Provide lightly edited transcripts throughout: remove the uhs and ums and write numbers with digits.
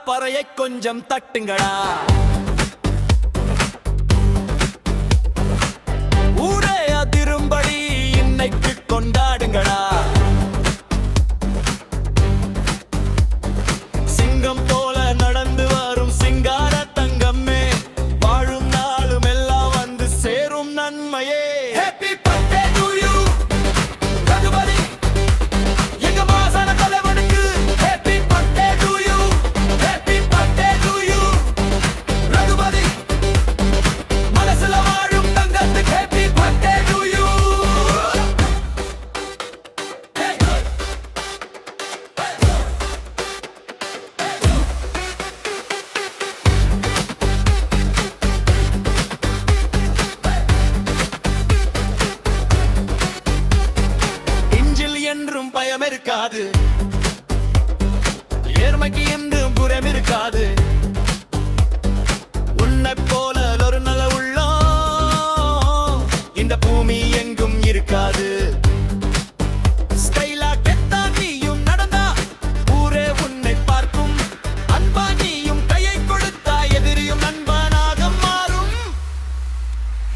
பறையை கொஞ்சம் தட்டுங்கடா. ஊரே அதிரும்படி இன்னைக்கு கொண்டாடுங்கடா. சிங்கம் போல நடந்து வரும் சிங்கார தங்கமே, வாழும் நாளும் எல்லாம் வந்து சேரும் நன்மையே. Happy birthday to you Raghupathi, எங்க மாசான தலைவனுக்கு. Happy birthday to you, happy birthday to you Raghupathi, மனசுல வாழும் தங்கத்துக்கு. Happy birthday to you. இஞ்சில் என்றும் பயம் இருக்காது, ஏர்மைக்கு என்றும் புறம் இருக்காது. உன்னை போல ஒரு நல்ல உள்ளம் இந்த பூமி எங்கும் இருக்காது. ஸ்டைலா கெத்தா நீயும் நடந்தா ஊரே உன்னை பார்க்கும். அன்பா நீயும் கையை கொடுத்தா எதிரியும் நண்பனாக மாறும்.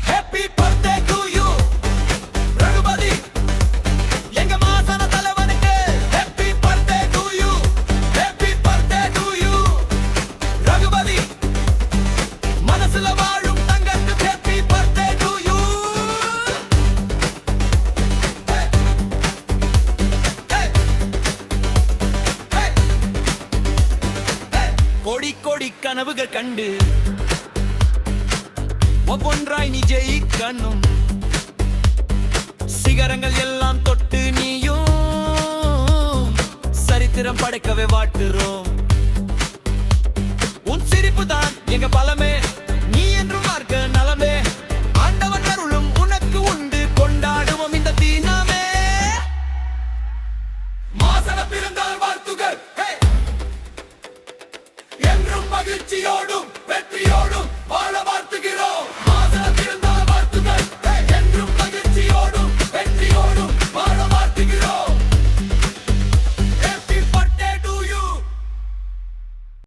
Happy birthday to you Raghupathi, எங்க மாசான தலைவனுக்கு. Happy birthday to you, happy birthday to you Raghupathi, மனசுல வாழும் தங்கத்துக்கு. Happy birthday to you. கோடி கோடி கனவுகள் கண்டு ஒவ்வொன்றாய் நீ ஜெயிக்கணும். சிகரங்கள் எல்லாம் தொட்டு நீயும் சரித்திரம் படைக்கவே வாட்டுறோம். உன் சிரிப்பு தான் எங்க பலமே.